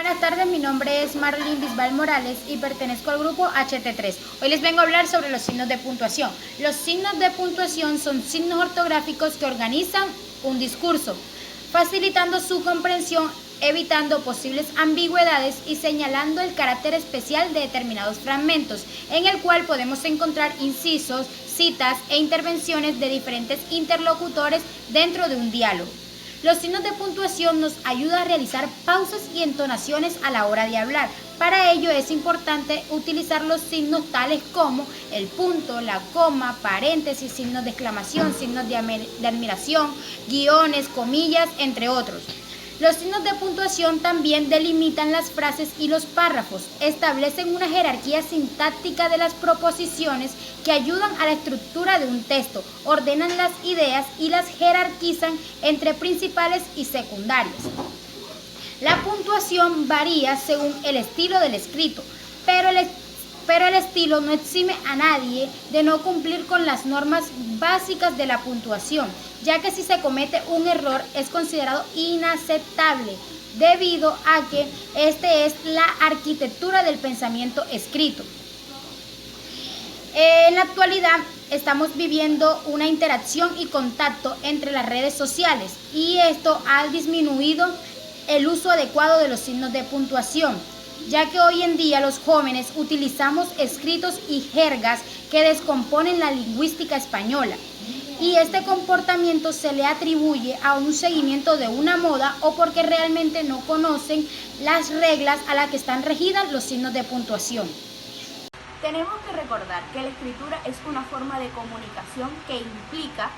Buenas tardes, mi nombre es Marlene Bisbal Morales y pertenezco al grupo HT3. Hoy les vengo a hablar sobre los signos de puntuación. Los signos de puntuación son signos ortográficos que organizan un discurso, facilitando su comprensión, evitando posibles ambigüedades y señalando el carácter especial de determinados fragmentos, en el cual podemos encontrar incisos, citas e intervenciones de diferentes interlocutores dentro de un diálogo. Los signos de puntuación nos ayudan a realizar pausas y entonaciones a la hora de hablar. Para ello es importante utilizar los signos tales como el punto, la coma, paréntesis, signos de exclamación, signos de admiración, guiones, comillas, entre otros. Los signos de puntuación también delimitan las frases y los párrafos, establecen una jerarquía sintáctica de las proposiciones que ayudan a la estructura de un texto, ordenan las ideas y las jerarquizan entre principales y secundarias. La puntuación varía según el estilo del escrito, pero el estilo no exime a nadie de no cumplir con las normas básicas de la puntuación, ya que si se comete un error es considerado inaceptable, debido a que este es la arquitectura del pensamiento escrito. En la actualidad estamos viviendo una interacción y contacto entre las redes sociales y esto ha disminuido el uso adecuado de los signos de puntuación, ya que hoy en día los jóvenes utilizamos escritos y jergas que descomponen la lingüística española, y este comportamiento se le atribuye a un seguimiento de una moda o porque realmente no conocen las reglas a las que están regidas los signos de puntuación. Tenemos que recordar que la escritura es una forma de comunicación que implica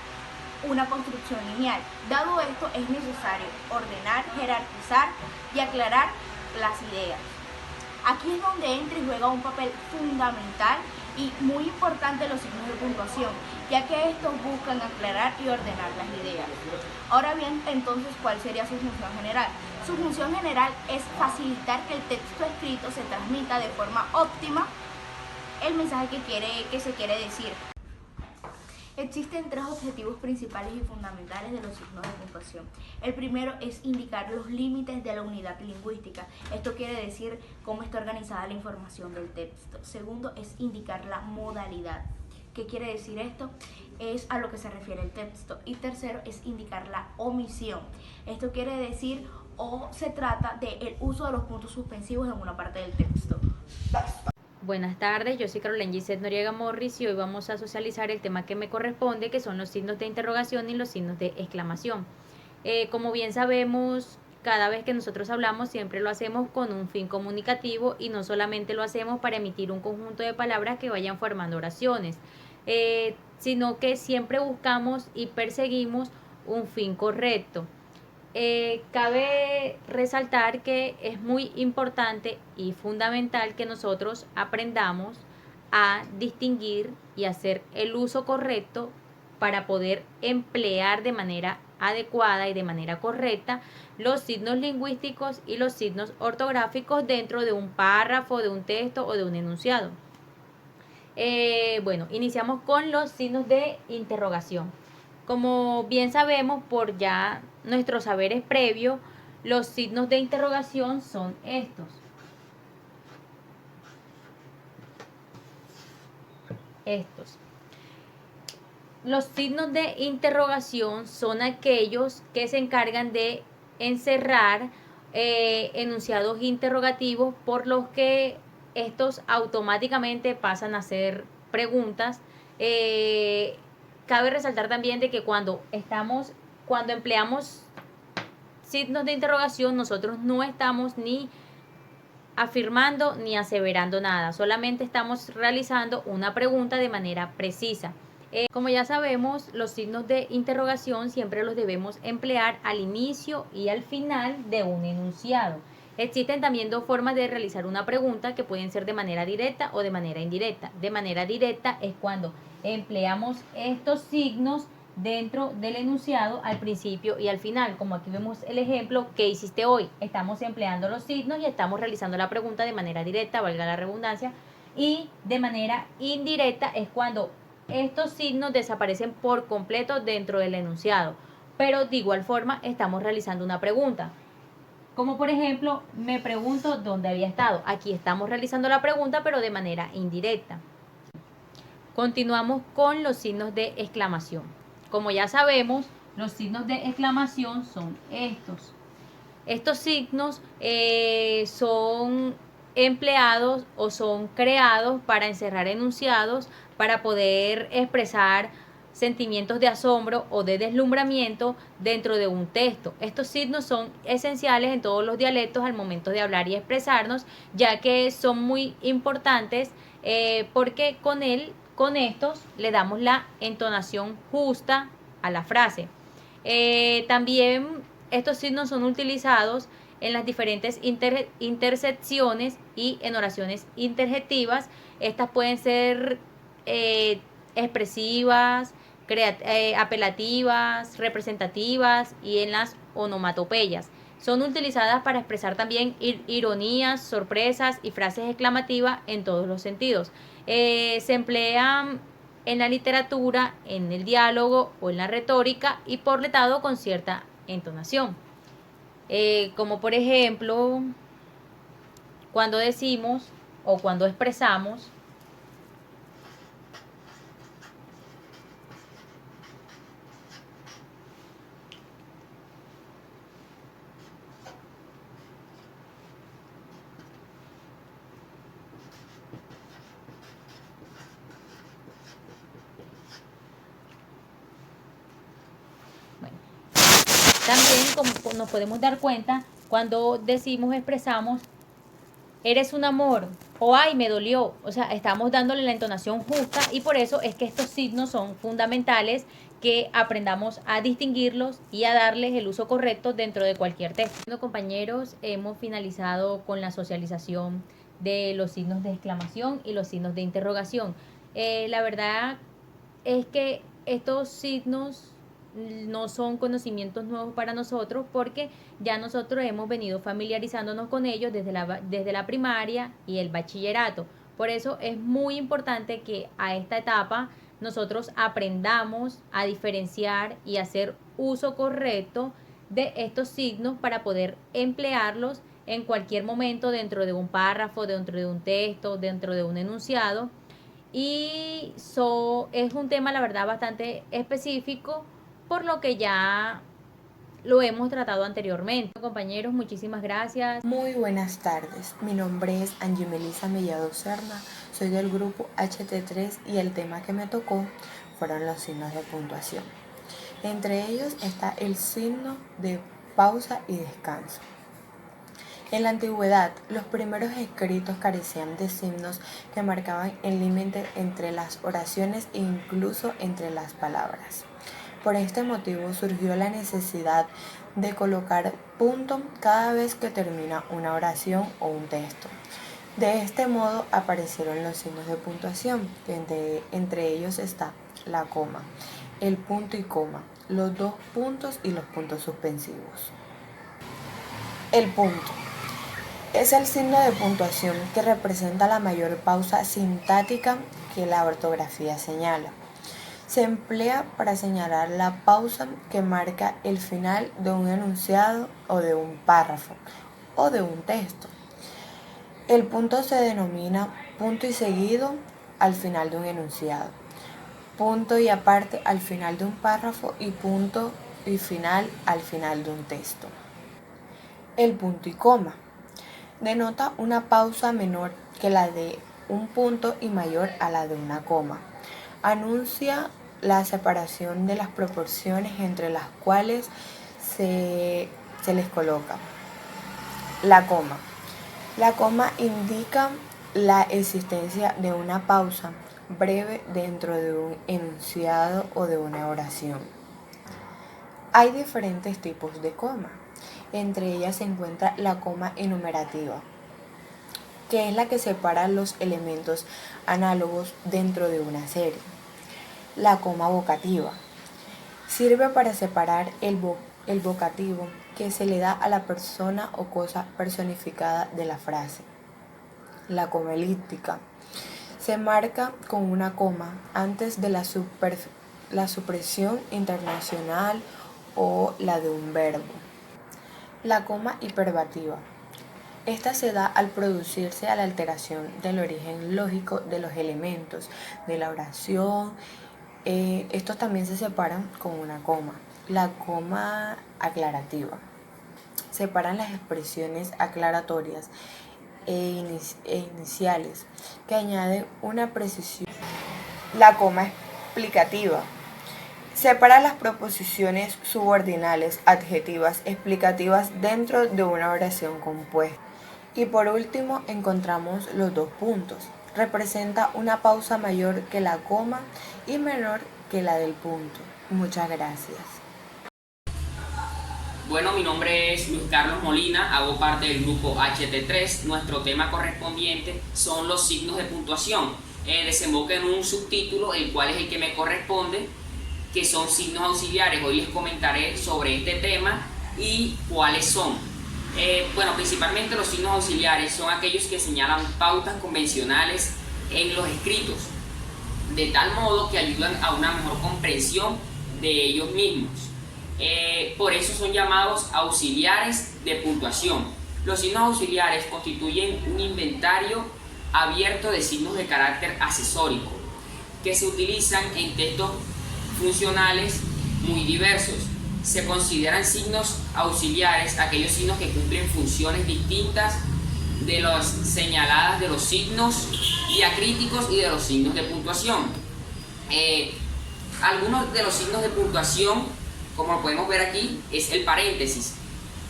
una construcción lineal. Dado esto, es necesario ordenar, jerarquizar y aclarar las ideas. Aquí es donde entra y juega un papel fundamental y muy importante los signos de puntuación, ya que estos buscan aclarar y ordenar las ideas. Ahora bien, entonces, ¿cuál sería su función general? Su función general es facilitar que el texto escrito se transmita de forma óptima el mensaje que se quiere decir. Existen tres objetivos principales y fundamentales de los signos de puntuación. El primero es indicar los límites de la unidad lingüística. Esto quiere decir cómo está organizada la información del texto. Segundo es indicar la modalidad. ¿Qué quiere decir esto? Es a lo que se refiere el texto. Y tercero es indicar la omisión. Esto quiere decir o se trata del uso de los puntos suspensivos en una parte del texto. Buenas tardes, yo soy Carolina Gisette Noriega Morris y hoy vamos a socializar el tema que me corresponde, que son los signos de interrogación y los signos de exclamación. Como bien sabemos, cada vez que nosotros hablamos siempre lo hacemos con un fin comunicativo y no solamente lo hacemos para emitir un conjunto de palabras que vayan formando oraciones, sino que siempre buscamos y perseguimos un fin correcto. Cabe resaltar que es muy importante y fundamental que nosotros aprendamos a distinguir y hacer el uso correcto para poder emplear de manera adecuada y de manera correcta los signos lingüísticos y los signos ortográficos dentro de un párrafo, de un texto o de un enunciado. Bueno, iniciamos con los signos de interrogación. Como bien sabemos por ya nuestros saberes previos, los signos de interrogación son estos. Los signos de interrogación son aquellos que se encargan de encerrar enunciados interrogativos por los que estos automáticamente pasan a ser preguntas. Cabe resaltar también de que cuando empleamos signos de interrogación, nosotros no estamos ni afirmando ni aseverando nada, solamente estamos realizando una pregunta de manera precisa. Como ya sabemos, los signos de interrogación siempre los debemos emplear al inicio y al final de un enunciado. Existen también dos formas de realizar una pregunta que pueden ser de manera directa o de manera indirecta. De manera directa es cuando empleamos estos signos dentro del enunciado al principio y al final, como aquí vemos el ejemplo. ¿Qué hiciste hoy? Estamos empleando los signos y estamos realizando la pregunta de manera directa, valga la redundancia, y de manera indirecta es cuando estos signos desaparecen por completo dentro del enunciado, pero de igual forma estamos realizando una pregunta. Como por ejemplo, me pregunto dónde había estado. Aquí estamos realizando la pregunta, pero de manera indirecta. Continuamos con los signos de exclamación. Como ya sabemos, los signos de exclamación son estos. Estos signos son empleados o son creados para encerrar enunciados, para poder expresar sentimientos de asombro o de deslumbramiento dentro de un texto. Estos signos son esenciales en todos los dialectos al momento de hablar y expresarnos, ya que son muy importantes porque con estos le damos la entonación justa a la frase. También estos signos son utilizados en las diferentes intersecciones y en oraciones interjetivas. Estas pueden ser expresivas, apelativas, representativas y en las onomatopeyas. Son utilizadas para expresar también ironías, sorpresas y frases exclamativas en todos los sentidos. Se emplean en la literatura, en el diálogo o en la retórica y por letado con cierta entonación. Como por ejemplo, cuando decimos o cuando expresamos también, como nos podemos dar cuenta, cuando decimos, expresamos, eres un amor o ay, me dolió. O sea, estamos dándole la entonación justa y por eso es que estos signos son fundamentales que aprendamos a distinguirlos y a darles el uso correcto dentro de cualquier texto. Bueno, compañeros, hemos finalizado con la socialización de los signos de exclamación y los signos de interrogación. La verdad es que estos signos no son conocimientos nuevos para nosotros porque ya nosotros hemos venido familiarizándonos con ellos desde la primaria y el bachillerato. Por eso es muy importante que a esta etapa nosotros aprendamos a diferenciar y hacer uso correcto de estos signos para poder emplearlos en cualquier momento dentro de un párrafo, dentro de un texto, dentro de un enunciado. Y es un tema, la verdad, bastante específico, por lo que ya lo hemos tratado anteriormente. Compañeros, muchísimas gracias. Muy buenas tardes, mi nombre es Angie Melissa Mellado Serna, soy del grupo HT3 y el tema que me tocó fueron los signos de puntuación. Entre ellos está el signo de pausa y descanso. En la antigüedad, los primeros escritos carecían de signos que marcaban el límite entre las oraciones e incluso entre las palabras. Por este motivo surgió la necesidad de colocar punto cada vez que termina una oración o un texto. De este modo aparecieron los signos de puntuación, que entre ellos está la coma, el punto y coma, los dos puntos y los puntos suspensivos. El punto es el signo de puntuación que representa la mayor pausa sintáctica que la ortografía señala. Se emplea para señalar la pausa que marca el final de un enunciado o de un párrafo o de un texto. El punto se denomina punto y seguido al final de un enunciado, punto y aparte al final de un párrafo y punto y final al final de un texto. El punto y coma denota una pausa menor que la de un punto y mayor a la de una coma. Anuncia la separación de las proporciones entre las cuales se les coloca. La coma. La coma indica la existencia de una pausa breve dentro de un enunciado o de una oración. Hay diferentes tipos de coma. Entre ellas se encuentra la coma enumerativa, que es la que separa los elementos análogos dentro de una serie. La coma vocativa sirve para separar el vocativo que se le da a la persona o cosa personificada de la frase. La coma elíptica se marca con una coma antes de la supresión internacional o la de un verbo. La coma hiperbativa. Esta se da al producirse a la alteración del origen lógico de los elementos de la oración. Estos también se separan con una coma. La coma aclarativa. Separan las expresiones aclaratorias e iniciales que añaden una precisión. La coma explicativa. Separa las proposiciones subordinales, adjetivas, explicativas dentro de una oración compuesta. Y por último encontramos los dos puntos. Representa una pausa mayor que la coma y menor que la del punto. Muchas gracias. Bueno, mi nombre es Luis Carlos Molina, hago parte del grupo HT3. Nuestro tema correspondiente son los signos de puntuación. Desemboca en un subtítulo, el cual es el que me corresponde, que son signos auxiliares. Hoy les comentaré sobre este tema y cuáles son. Bueno, principalmente los signos auxiliares son aquellos que señalan pautas convencionales en los escritos, de tal modo que ayudan a una mejor comprensión de ellos mismos. Por eso son llamados auxiliares de puntuación. Los signos auxiliares constituyen un inventario abierto de signos de carácter accesórico que se utilizan en textos funcionales muy diversos. Se consideran signos auxiliares aquellos signos que cumplen funciones distintas de las señaladas de los signos diacríticos y de los signos de puntuación. Algunos de los signos de puntuación, como lo podemos ver aquí, es el paréntesis.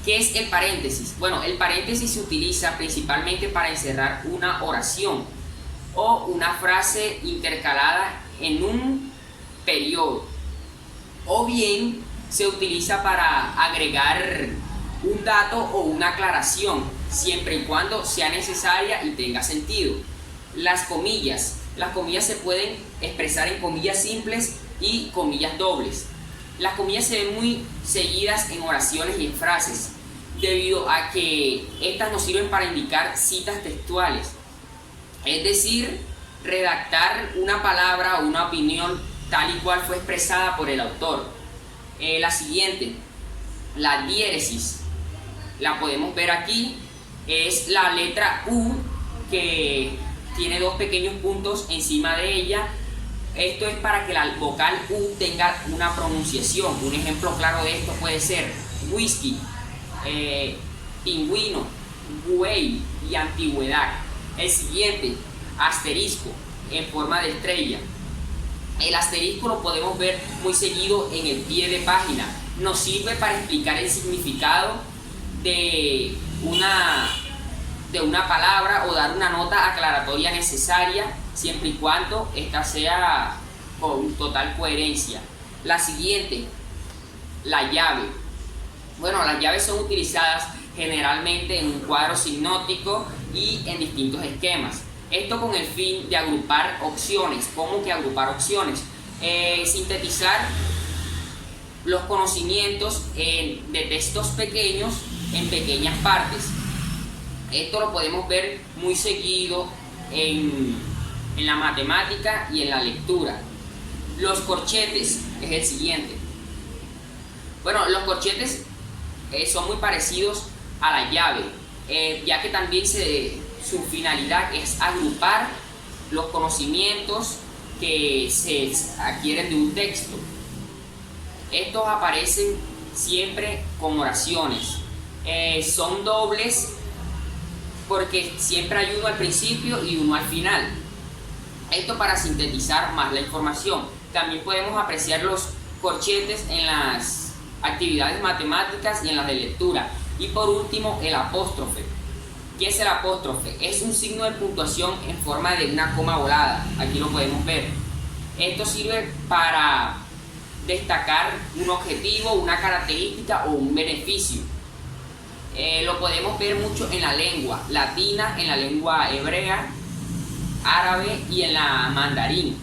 ¿Qué es el paréntesis? Bueno, el paréntesis se utiliza principalmente para encerrar una oración o una frase intercalada en un periodo, o bien se utiliza para agregar un dato o una aclaración, siempre y cuando sea necesaria y tenga sentido. Las comillas se pueden expresar en comillas simples y comillas dobles. Las comillas se ven muy seguidas en oraciones y en frases, debido a que estas nos sirven para indicar citas textuales, es decir, redactar una palabra o una opinión tal y cual fue expresada por el autor. La siguiente, la diéresis, la podemos ver aquí, es la letra U que tiene dos pequeños puntos encima de ella. Esto es para que la vocal U tenga una pronunciación. Un ejemplo claro de esto puede ser whisky, pingüino, buey y antigüedad. El siguiente, asterisco, en forma de estrella. El asterisco lo podemos ver muy seguido en el pie de página. Nos sirve para explicar el significado de una palabra o dar una nota aclaratoria necesaria, siempre y cuando esta sea con total coherencia. La siguiente, la llave. Bueno, las llaves son utilizadas generalmente en un cuadro sinóptico y en distintos esquemas. Esto con el fin de agrupar opciones. ¿Cómo que agrupar opciones? Sintetizar los conocimientos de textos pequeños en pequeñas partes. Esto lo podemos ver muy seguido en la matemática y en la lectura. Los corchetes es el siguiente. Bueno, los corchetes son muy parecidos a la llave, ya que también su finalidad es agrupar los conocimientos que se adquieren de un texto. Estos aparecen siempre con oraciones. Son dobles porque siempre hay uno al principio y uno al final. Esto para sintetizar más la información. También podemos apreciar los corchetes en las actividades matemáticas y en las de lectura. Y por último, el apóstrofe. ¿Qué es el apóstrofe? Es un signo de puntuación en forma de una coma volada. Aquí lo podemos ver. Esto sirve para destacar un objetivo, una característica o un beneficio. Lo podemos ver mucho en la lengua latina, en la lengua hebrea, árabe y en la mandarín.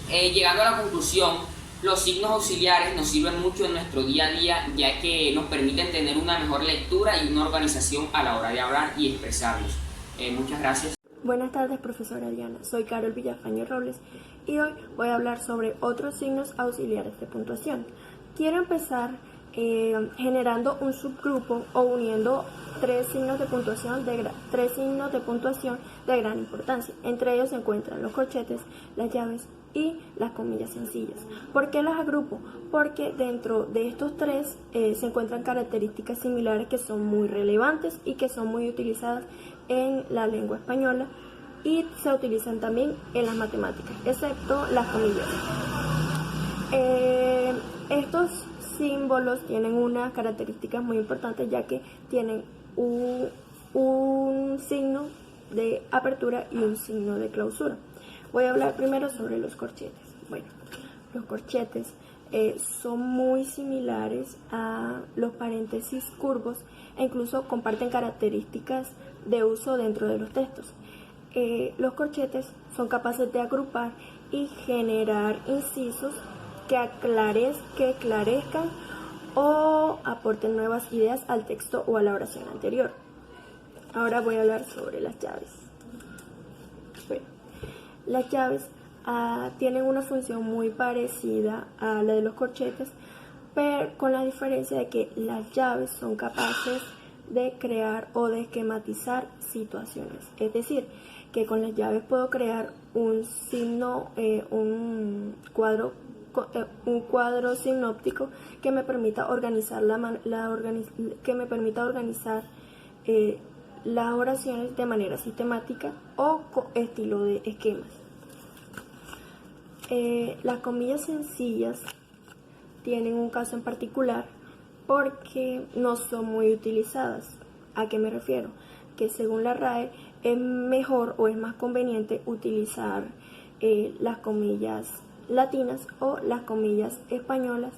Llegando a la conclusión, los signos auxiliares nos sirven mucho en nuestro día a día, ya que nos permiten tener una mejor lectura y una organización a la hora de hablar y expresarnos. Muchas gracias. Buenas tardes, profesora Diana. Soy Carol Villafañe Robles y hoy voy a hablar sobre otros signos auxiliares de puntuación. Quiero empezar generando un subgrupo o uniendo tres signos de puntuación de gran importancia. Entre ellos se encuentran los corchetes, las llaves y las comillas sencillas. ¿Por qué las agrupo? Porque dentro de estos tres se encuentran características similares que son muy relevantes y que son muy utilizadas en la lengua española y se utilizan también en las matemáticas, excepto las comillas. Estos símbolos tienen unas características muy importantes, ya que tienen un signo de apertura y un signo de clausura. Voy a hablar primero sobre los corchetes. Bueno, los corchetes son muy similares a los paréntesis curvos e incluso comparten características de uso dentro de los textos. Los corchetes son capaces de agrupar y generar incisos que esclarezcan o aporten nuevas ideas al texto o a la oración anterior. Ahora voy a hablar sobre las llaves. Bueno, las llaves tienen una función muy parecida a la de los corchetes, pero con la diferencia de que las llaves son capaces de crear o de esquematizar situaciones. Es decir, que con las llaves puedo crear un signo, un cuadro sinóptico que me permita organizar las oraciones de manera sistemática o estilo de esquemas. Las comillas sencillas tienen un caso en particular porque no son muy utilizadas. ¿A qué me refiero? Que según la RAE es mejor o es más conveniente utilizar las comillas latinas o las comillas españolas.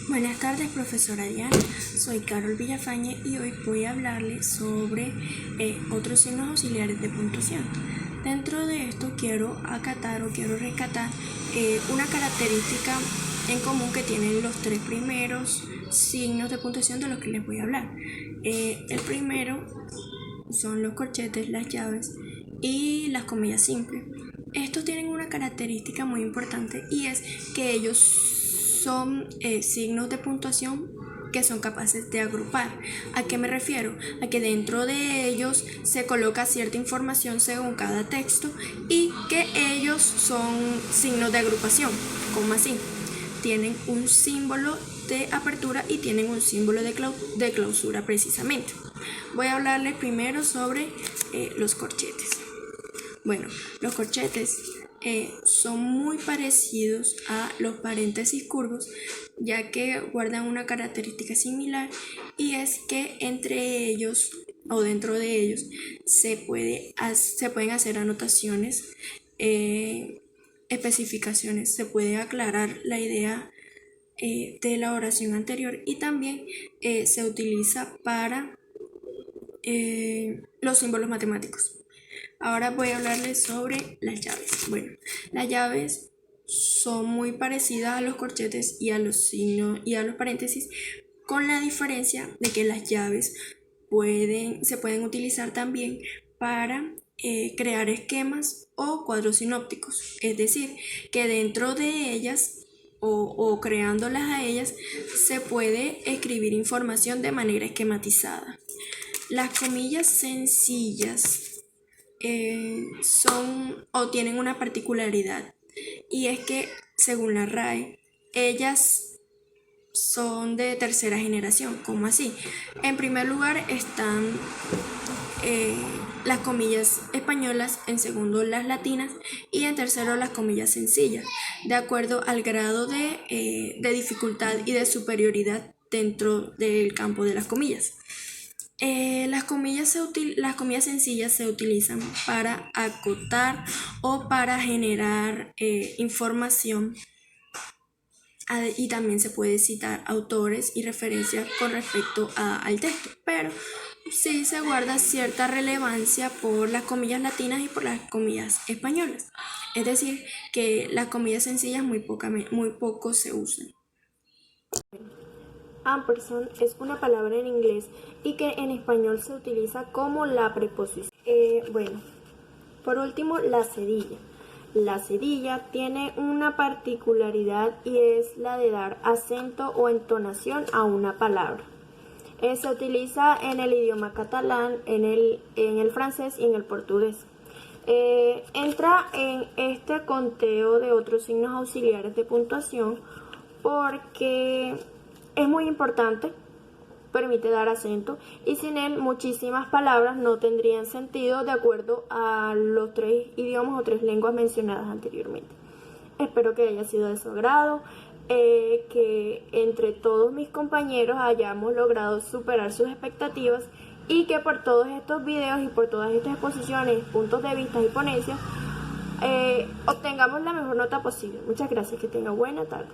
Buenas tardes, profesora Diana. Soy Carol Villafañe y hoy voy a hablarles sobre otros signos auxiliares de puntuación. Dentro de esto quiero rescatar una característica en común que tienen los tres primeros signos de puntuación de los que les voy a hablar. El primero son los corchetes, las llaves y las comillas simples. Estos tienen una característica muy importante y es que ellos son signos de puntuación que son capaces de agrupar. ¿A qué me refiero? A que dentro de ellos se coloca cierta información según cada texto y que ellos son signos de agrupación. ¿Cómo así? Tienen un símbolo de apertura y tienen un símbolo de clausura precisamente. Voy a hablarles primero sobre los corchetes. Bueno, los corchetes son muy parecidos a los paréntesis curvos, ya que guardan una característica similar y es que entre ellos o dentro de ellos se pueden hacer anotaciones, especificaciones, se puede aclarar la idea de la oración anterior y también se utiliza para los símbolos matemáticos. Ahora voy a hablarles sobre las llaves. Bueno, las llaves son muy parecidas a los corchetes y a los signos y a los paréntesis, con la diferencia de que las llaves se pueden utilizar también para crear esquemas o cuadros sinópticos. Es decir, que dentro de ellas o creándolas a ellas se puede escribir información de manera esquematizada. Las comillas sencillas tienen una particularidad y es que según la RAE ellas son de tercera generación. ¿Cómo así? En primer lugar están las comillas españolas, en segundo las latinas y en tercero las comillas sencillas, de acuerdo al grado de dificultad y de superioridad dentro del campo de las comillas. Las comillas sencillas se utilizan para acotar o para generar información y también se puede citar autores y referencias con respecto al texto, pero sí se guarda cierta relevancia por las comillas latinas y por las comillas españolas. Es decir, que las comillas sencillas muy poco se usan. Ampersand es una palabra en inglés y que en español se utiliza como la preposición. Bueno, por último, la cedilla. La cedilla tiene una particularidad y es la de dar acento o entonación a una palabra. Se utiliza en el idioma catalán, en el francés y en el portugués. Entra en este conteo de otros signos auxiliares de puntuación porque es muy importante, permite dar acento y sin él muchísimas palabras no tendrían sentido de acuerdo a los 3 idiomas o 3 lenguas mencionadas anteriormente. Espero que haya sido de su agrado, que entre todos mis compañeros hayamos logrado superar sus expectativas y que por todos estos videos y por todas estas exposiciones, puntos de vista y ponencias obtengamos la mejor nota posible. Muchas gracias, que tenga buena tarde.